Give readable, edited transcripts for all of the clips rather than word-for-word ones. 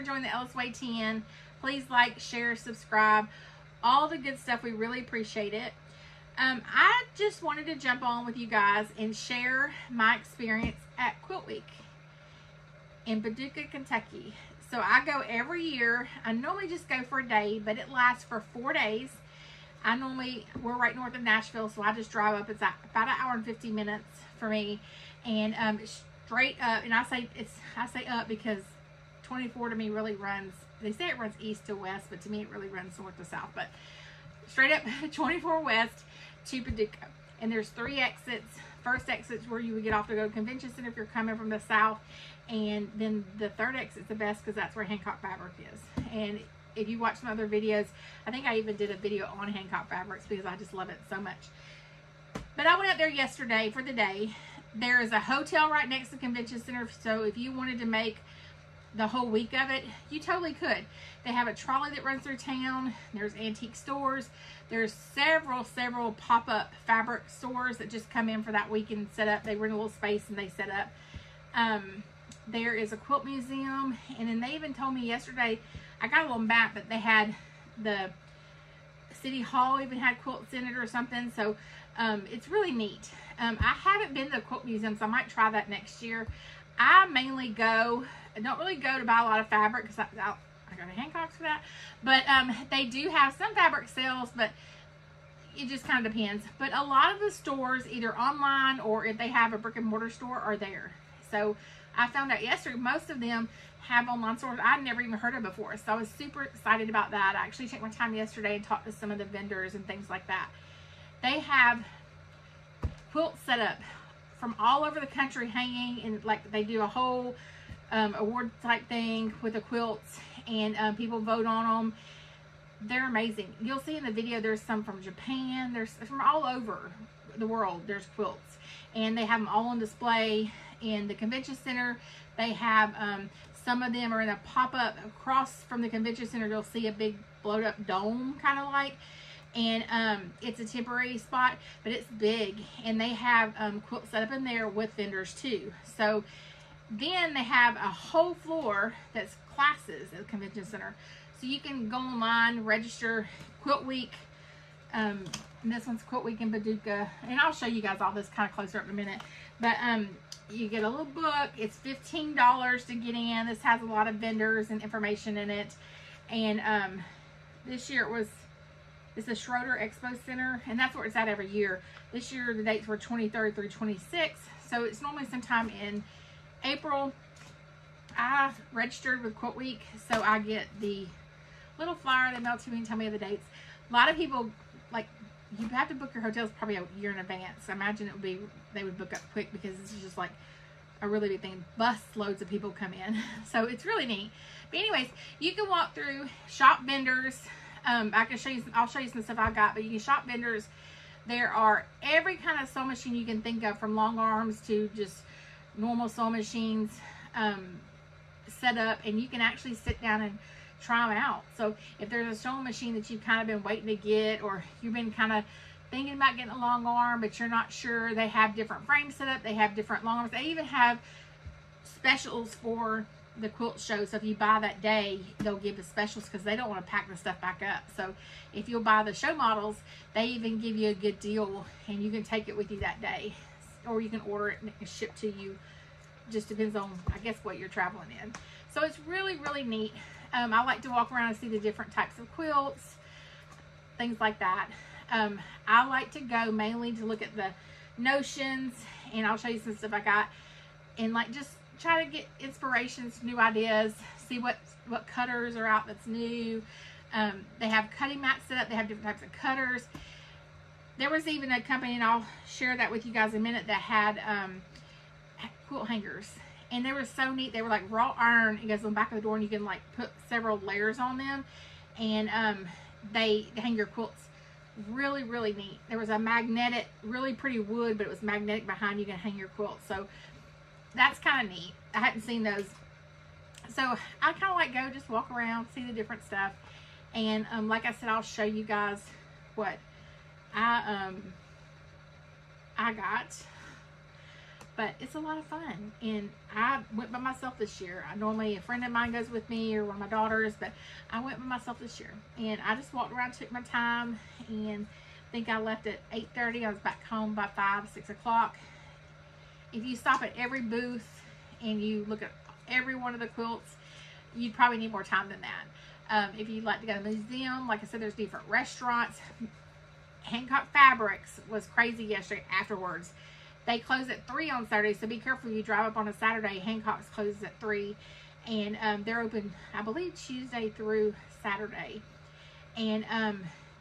join the Ellis Way 10. Please like, share, subscribe, all the good stuff. We really appreciate it. I just wanted to jump on with you guys and share my experience at Quilt Week in Paducah, Kentucky. So I go every year. I normally just go for a day, but it lasts for 4 days. We're right north of Nashville, so I just drive up. It's about an hour and 50 minutes for me. And straight up, and I say up because 24 to me really runs, they say it runs east to west, but to me it really runs north to south. But straight up 24 west to Paducah. And there's 3 exits. First exit's where you would get off to go to Convention Center if you're coming from the south. And then the third exit's the best because that's where Hancock Fabric is. And if you watch some other videos, I think I even did a video on Hancock Fabrics because I just love it so much. But I went up there yesterday for the day. There is a hotel right next to the Convention Center, so if you wanted to make the whole week of it, you totally could. They have a trolley that runs through town. There's antique stores. There's several pop-up fabric stores that just come in for that week and set up. They rent a little space and they set up. There is a quilt museum, and then they even told me yesterday, I got a little map that they had the City Hall even had quilts in it or something. So it's really neat. I haven't been to the quilt museum, so I might try that next year. I mainly go, I don't really go to buy a lot of fabric because I go to Hancock's for that. But they do have some fabric sales, but it just kind of depends. But a lot of the stores, either online or if they have a brick and mortar store, are there. So I found out yesterday most of them have online stores I'd never even heard of before. So I was super excited about that. I actually took my time yesterday and talked to some of the vendors and things like that. They have quilts set up from all over the country hanging, and like they do a whole award type thing with the quilts, and people vote on them. They're amazing. You'll see in the video there's some from Japan. There's from all over the world. There's quilts, and they have them all on display in the Convention Center. They have some of them are in a pop-up across from the Convention Center. You'll see a big blowed up dome kind of like, and it's a temporary spot, but it's big, and they have quilts set up in there with vendors too. So then they have a whole floor that's classes at the Convention Center, so you can go online, register Quilt Week. And this one's Quilt Week in Paducah, and I'll show you guys all this kind of closer up in a minute. But you get a little book. It's $15 to get in. This has a lot of vendors and information in it. And this year it's the Schroeder Expo Center, and that's where it's at every year. This year the dates were 23rd through 26th, so it's normally sometime in April. I registered with Quilt Week, so I get the little flyer they mail to me and tell me the dates. A lot of people, like, you have to book your hotels probably a year in advance. I imagine they would book up quick because this is just like a really big thing. Bus loads of people come in, so it's really neat. But anyways, you can walk through, shop vendors. I'll show you some stuff I got, but you can shop vendors. There are every kind of sewing machine you can think of, from long arms to just normal sewing machines set up, and you can actually sit down and try them out. So if there's a sewing machine that you've kind of been waiting to get, or you've been kind of thinking about getting a long arm but you're not sure, they have different frames set up. They have different long arms. They even have specials for the quilt show. So if you buy that day, they'll give the specials because they don't want to pack the stuff back up. So if you'll buy the show models, they even give you a good deal, and you can take it with you that day, or you can order it and it can ship to you. Just depends on, I guess, what you're traveling in. So it's really neat. I like to walk around and see the different types of quilts, things like that. I like to go mainly to look at the notions, and I'll show you some stuff I got, and like just try to get inspirations, new ideas, see what cutters are out that's new. They have cutting mats set up. They have different types of cutters. There was even a company, and I'll share that with you guys in a minute, that had quilt hangers, and they were so neat. They were like raw iron. It goes on the back of the door, and you can like put several layers on them, and they hang your quilts. Really neat. There was a magnetic, really pretty wood, but it was magnetic behind. You can hang your quilt. So that's kind of neat. I hadn't seen those. So I kind of like go just walk around, see the different stuff, and like I said, I'll show you guys what I got. but it's a lot of fun. And I went by myself this year. Normally a friend of mine goes with me or one of my daughters, but I went by myself this year. And I just walked around, took my time, and I think I left at 8:30. I was back home by 5, 6 o'clock. If you stop at every booth and you look at every one of the quilts, you'd probably need more time than that. If you'd like to go to the museum, like I said, there's different restaurants. Hancock Fabrics was crazy yesterday afterwards. They close at 3 on Saturday, so be careful if you drive up on a Saturday. Hancock's closes at 3, and they're open, I believe, Tuesday through Saturday. And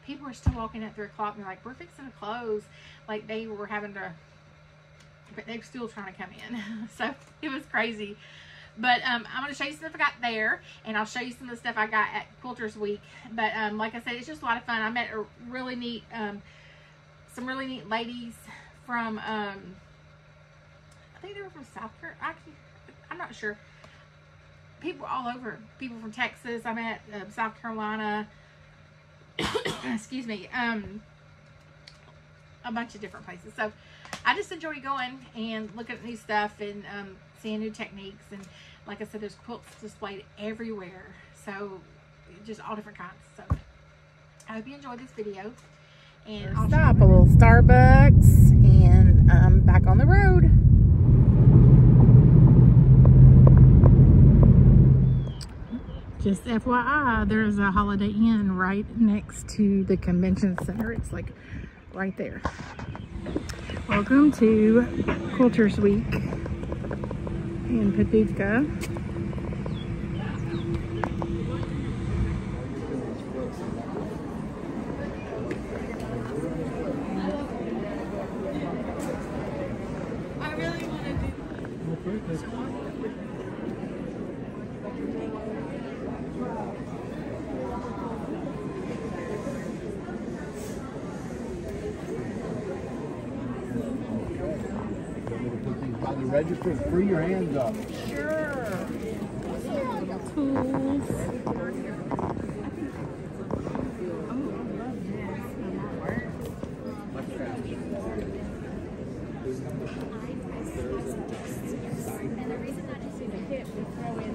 people are still walking at 3 o'clock, and they're like, we're fixing to close. Like, they were having to, but they're still trying to come in. So it was crazy. But I'm going to show you some stuff I got there, and I'll show you some of the stuff I got at Quilters Week. But like I said, it's just a lot of fun. I met a really neat, some really neat ladies from, I think they were from South Carolina. I'm not sure. People all over. People from Texas. I met South Carolina. Excuse me. A bunch of different places. So I just enjoy going and looking at new stuff and seeing new techniques. And like I said, there's quilts displayed everywhere. So just all different kinds. So I hope you enjoyed this video. And I'll stop a little Starbucks, and I'm back on the road. Just FYI, there's a Holiday Inn right next to the convention center. It's like right there. Welcome to Quilters Week in Paducah. By the register, free your hands up. Sure. Tools. And the reason not to see the kit, we throw in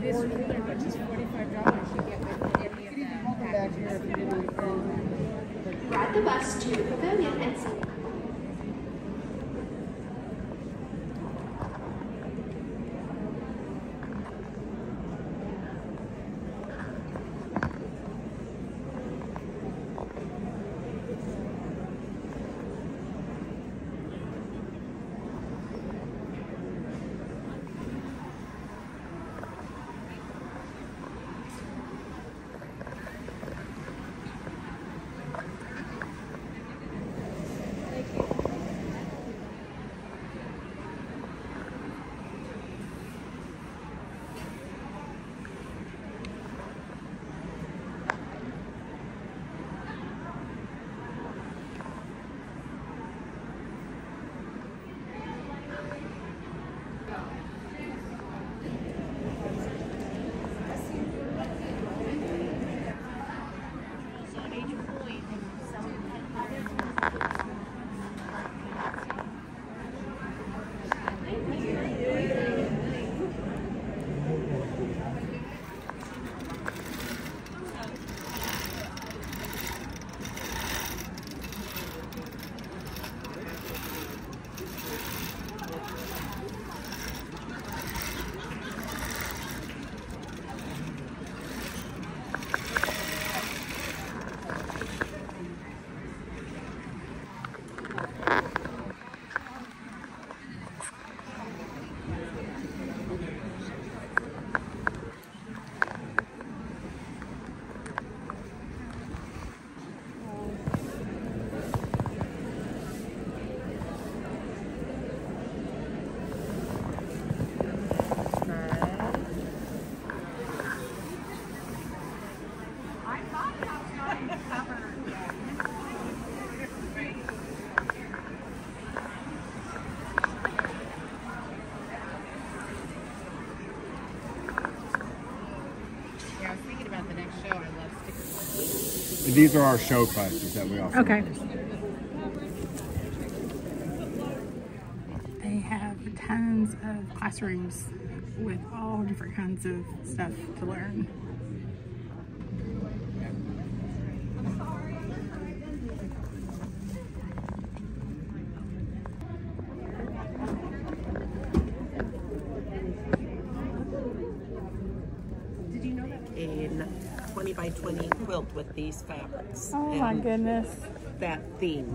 this ruler, which is $45. You get with any of that. Ride the bus to the pavilion and see. These are our show prices that we offer. Okay. They have tons of classrooms with all different kinds of stuff to learn. A 20 by 20 quilt with these fabrics. Oh my goodness. That theme.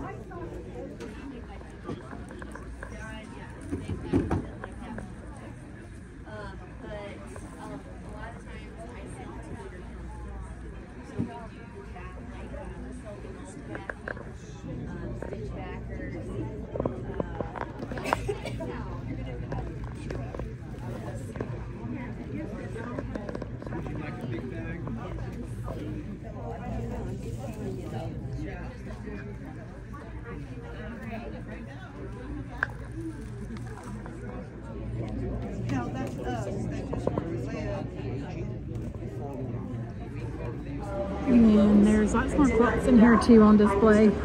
And there's lots more quilts in here too on display. This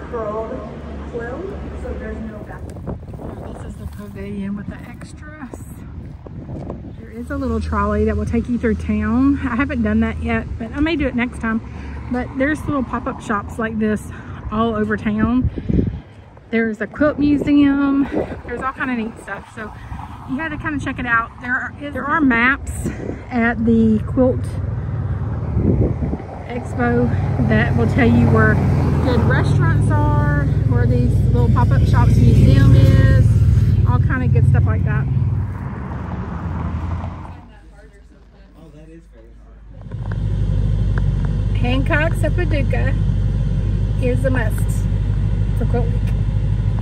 is the pavilion with the extras. There is a little trolley that will take you through town. I haven't done that yet, but I may do it next time. But there's little pop-up shops like this all over town. There's a quilt museum. There's all kind of neat stuff. So you had to kind of check it out. There are maps at the Quilt Expo that will tell you where good restaurants are, where these little pop-up shops museum is, all kind of good stuff like that. Oh, that is very hard. Hancock's of Paducah is a must for Quilt Week.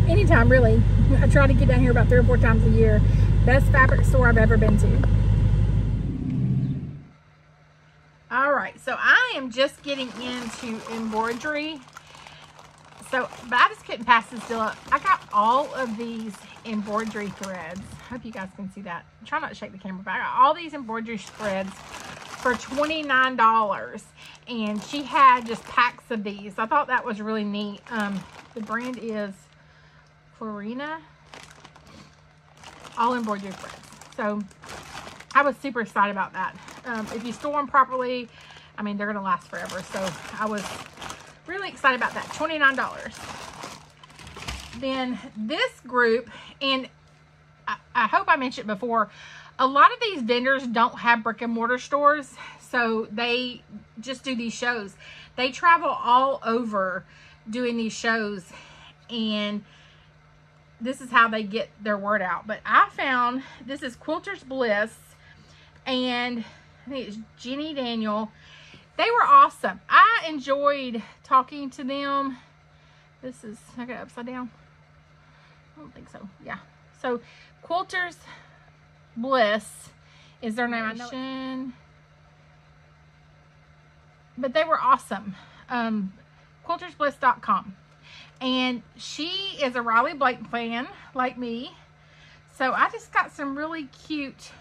Anytime, really. I try to get down here about 3 or 4 times a year. Best fabric store I've ever been to. All right, so I am just getting into embroidery. But I just couldn't pass this deal up. I got all of these embroidery threads. Hope you guys can see that. I'm trying not to shake the camera, but I got all these embroidery threads for $29. And she had just packs of these. I thought that was really neat. The brand is Florina. All embroidery threads. So I was super excited about that. If you store them properly, I mean, they're going to last forever. So I was really excited about that. $29. Then this group, and I hope I mentioned before, a lot of these vendors don't have brick and mortar stores. So they just do these shows. They travel all over doing these shows. And this is how they get their word out. But I found, this is Quilter's Bliss. And I think it's Jenny Daniel. They were awesome. I enjoyed talking to them. This is, I got it upside down. I don't think so. Yeah. So Quilter's Bliss is their name. But they were awesome. QuiltersBliss.com. And she is a Riley Blake fan, like me. So I just got some really cute,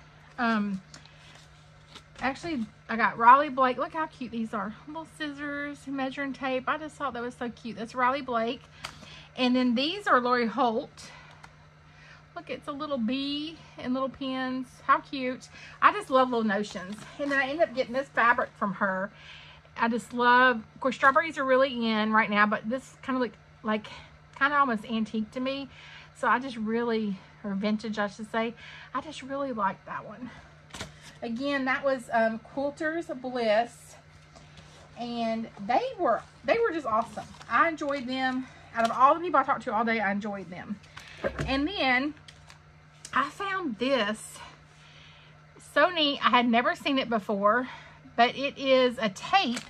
actually, I got Riley Blake. Look how cute these are. Little scissors, measuring tape. I just thought that was so cute. That's Riley Blake. And then these are Lori Holt. Look, it's a little bee and little pins. How cute. I just love little notions. And then I ended up getting this fabric from her. I just love, of course, strawberries are really in right now, but this kind of like kind of almost antique to me. So I just really, or vintage, I should say. I just really like that one. Again, that was Quilter's Bliss, and they were just awesome. I enjoyed them. Out of all the people I talked to all day, I enjoyed them. And then I found this so neat. I had never seen it before, but it is a tape,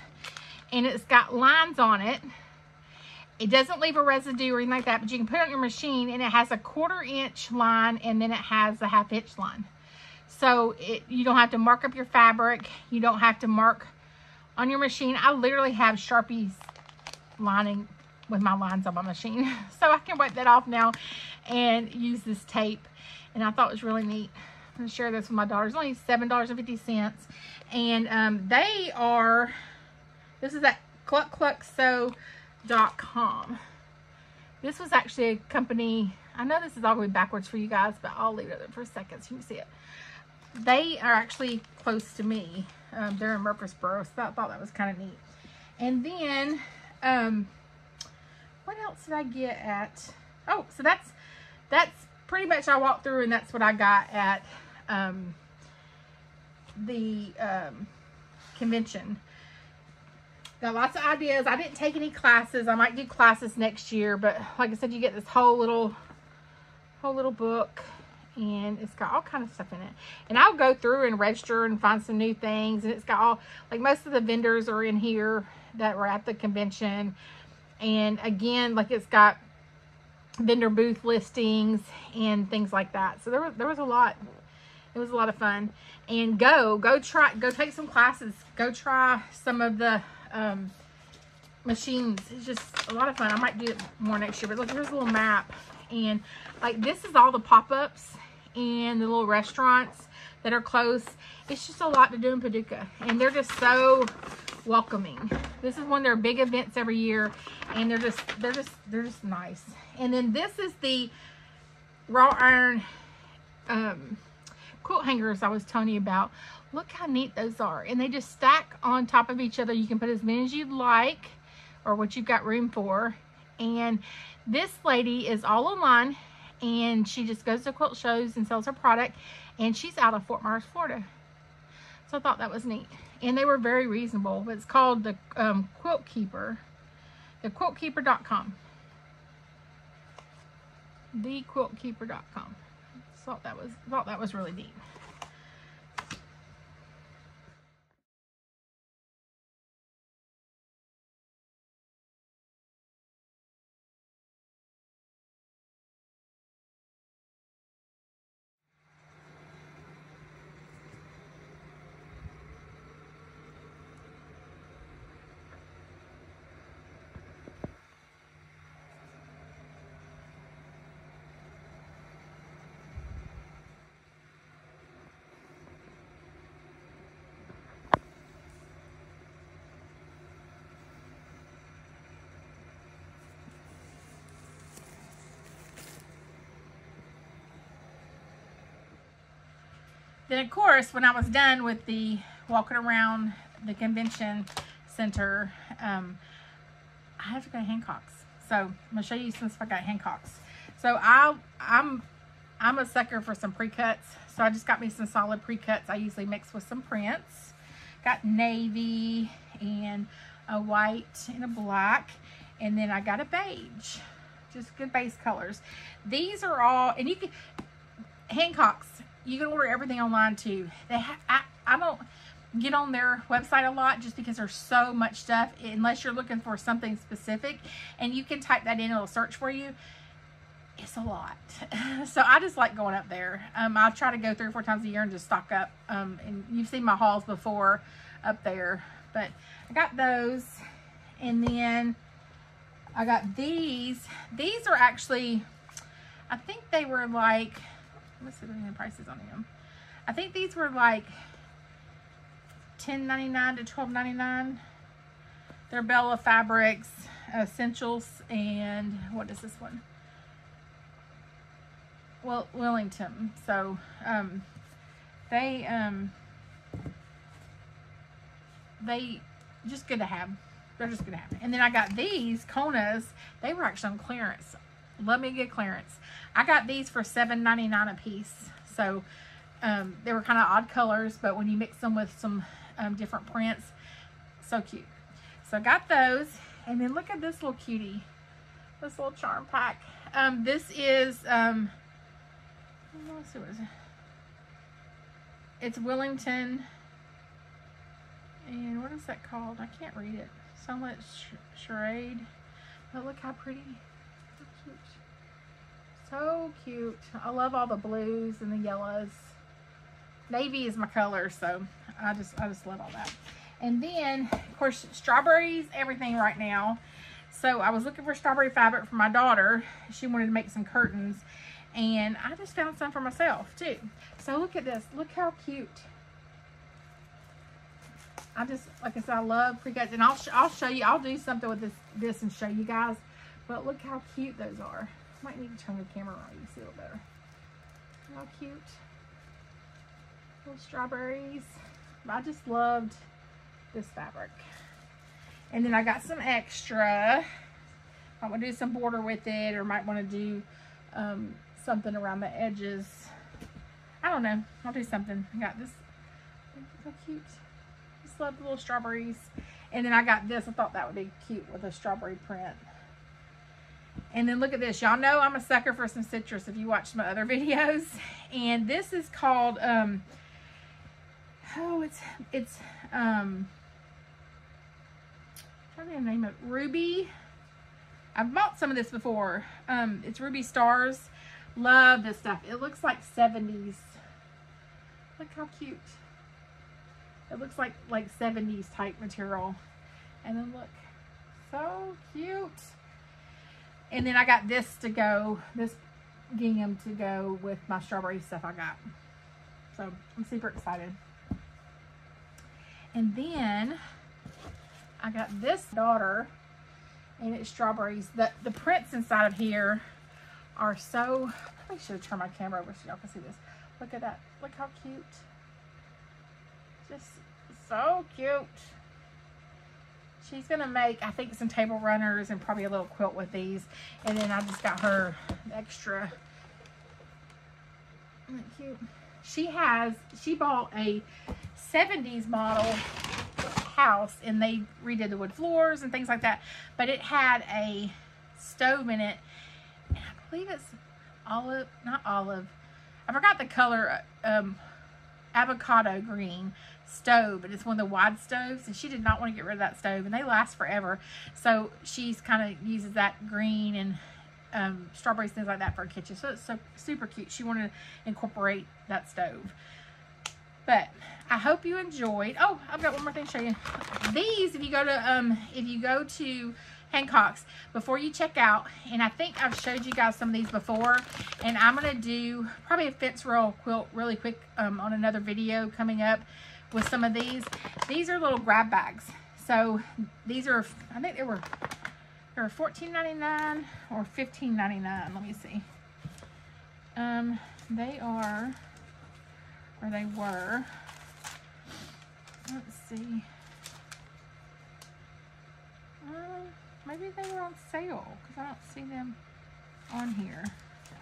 and it's got lines on it. It doesn't leave a residue or anything like that, but you can put it on your machine, and it has a 1/4 inch line, and then it has a 1/2 inch line. So you don't have to mark up your fabric. You don't have to mark on your machine. I literally have Sharpies lining with my lines on my machine. So I can wipe that off now and use this tape. And I thought it was really neat. I'm going to share this with my daughters. It's only $7.50. And they are, this is at cluckclucksew.com. This was actually a company, I know this is all going backwards for you guys, but I'll leave it there for a second so you can see it. They are actually close to me. They're in Murfreesboro, so I thought that was kind of neat. And then, what else did I get at? Oh, so that's pretty much I walked through, and that's what I got at the convention. Got lots of ideas. I didn't take any classes. I might do classes next year, but like I said, you get this whole little book, and it's got all kinds of stuff in it. And I'll go through and register and find some new things. And it's got all, like, most of the vendors are in here that were at the convention. And again, like, it's got vendor booth listings and things like that. So there was a lot. It was a lot of fun. And go take some classes. Go try some of the machines. It's just a lot of fun. I might do it more next year. But look, here's a little map. And like, this is all the pop-ups and the little restaurants that are close. It's just a lot to do in Paducah, and they're just so welcoming. This is one of their big events every year, and they're just nice. And then this is the wrought iron quilt hangers I was telling you about. Look how neat those are, and they just stack on top of each other. You can put as many as you'd like, or what you've got room for. And this lady is all online, and she just goes to quilt shows and sells her product, and she's out of Fort Myers, Florida. So I thought that was neat, and they were very reasonable. It's called the Quilt Keeper, thequiltkeeper.com, thequiltkeeper.com. Thought that was really neat. Then, of course, when I was done with the walking around the convention center, I have to go to Hancock's. So I'm gonna show you some stuff I got at Hancock's. So I'm a sucker for some pre-cuts. So I just got me some solid pre-cuts. I usually mix with some prints. Got navy and a white and a black, and then I got a beige. Just good base colors. These are all, and you can, Hancock's, you can order everything online too. I don't get on their website a lot just because there's so much stuff, unless you're looking for something specific, and you can type that in, it'll search for you. It's a lot. So I just like going up there. I try to go 3 or 4 times a year and just stock up. And you've seen my hauls before up there, but I got those. And then I got these. These are actually, I think they were like, let's see the prices on them. I think these were like $10.99 to $12.99. They're Bella Fabrics Essentials, and what is this one? Well, Wellington. So they just good to have. They're just good to have. And then I got these Konas. They were actually on clearance. Love me a good clearance. I got these for $7.99 a piece. So they were kind of odd colors, but when you mix them with some different prints, so cute. So I got those. And then look at this little cutie, this little charm pack. This is let's see, what is it? It's Wellington, and what is that called? I can't read it. Somewhat charade. But look how pretty. So cute. So cute. I love all the blues and the yellows. Navy is my color, so I just love all that. And then, of course, strawberries, everything right now. So I was looking for strawberry fabric for my daughter. She wanted to make some curtains, and I just found some for myself too. So look at this. Look how cute. I just, like I said, I love pre-cuts, and I'll show you. I'll do something with this and show you guys. But look how cute those are. Might need to turn the camera on, you can see a little better. How cute. Little strawberries. I just loved this fabric. And then I got some extra. I want to do some border with it, or might want to do something around the edges. I don't know. I'll do something. I got this. So cute. Just love the little strawberries. And then I got this. I thought that would be cute with a strawberry print. And then look at this. Y'all know I'm a sucker for some citrus if you watch my other videos. And this is called trying to name it, Ruby. I've bought some of this before. It's Ruby Stars. Love this stuff. It looks like 70s. Look how cute. It looks like 70s type material. And then look, so cute. And then I got this to go, this gingham to go with my strawberry stuff I got. So I'm super excited. And then I got this daughter, and it's strawberries. The prints inside of here are so, I probably should have turned my camera over so y'all can see this. Look at that. Look how cute. Just so cute. She's gonna make, I think, some table runners and probably a little quilt with these. And then I just got her extra. Isn't that cute? She bought a 70s model house, and they redid the wood floors and things like that, but it had a stove in it, and I believe it's olive, not olive, I forgot the color, avocado green stove, but it's one of the wide stoves, and she did not want to get rid of that stove, and they last forever. So she's kind of uses that green and strawberries, things like that for her kitchen. So it's so super cute. She wanted to incorporate that stove. But I hope you enjoyed. Oh, I've got one more thing to show you. These, if you go to Hancock's, before you check out, and I think I've showed you guys some of these before, and I'm gonna do probably a fence roll quilt really quick on another video coming up with some of these. These are little grab bags. So these are, I think they were $14.99 or $15.99. Let me see. They are, or they were, let's see, maybe they were on sale because I don't see them on here.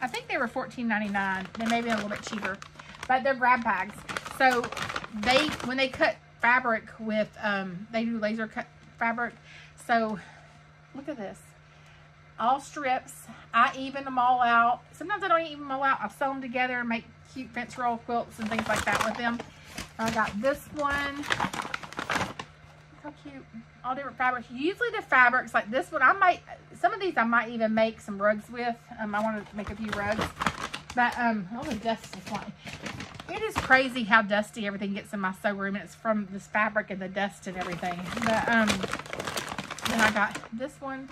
I think they were $14.99. They may be a little bit cheaper, but they're grab bags. So when they cut fabric with, they do laser cut fabric. So look at this. All strips. I even them all out. Sometimes I don't even them all out. I sew them together and make cute fence roll quilts and things like that with them. I got this one. Look how cute. All different fabrics. Usually the fabrics like this one, some of these I might even make some rugs with. I want to make a few rugs. But, oh, the dust is flying. It is crazy how dusty everything gets in my sew room, and it's from this fabric and the dust and everything. But, then I got this one.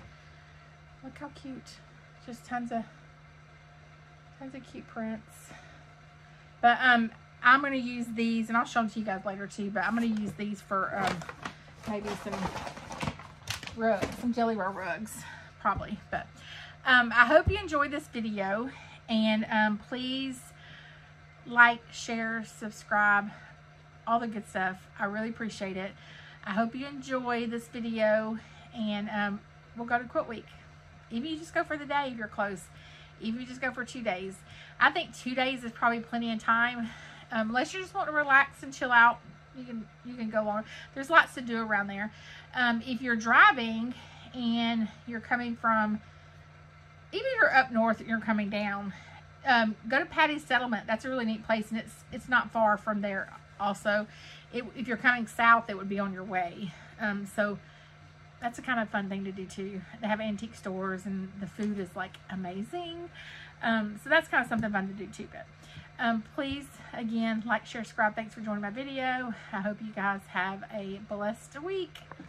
Look how cute. Just tons of cute prints. But I'm going to use these, and I'll show them to you guys later too, but I'm going to use these for maybe some rugs, some jelly roll rugs, probably. But I hope you enjoyed this video, and please like, share, subscribe, all the good stuff. I really appreciate it. I hope you enjoy this video, and we'll go to Quilt Week. Even you just go for the day if you're close. Even you just go for 2 days. I think 2 days is probably plenty of time. Unless you just want to relax and chill out, you can go longer. There's lots to do around there. If you're driving and you're coming from, even if you're up north and you're coming down, go to Patty's Settlement. That's a really neat place, and it's not far from there also. If you're coming south, it would be on your way. So that's a kind of fun thing to do too. They have antique stores, and the food is like amazing. So that's kind of something fun to do too. But please, again, like, share, subscribe. Thanks for joining my video. I hope you guys have a blessed week.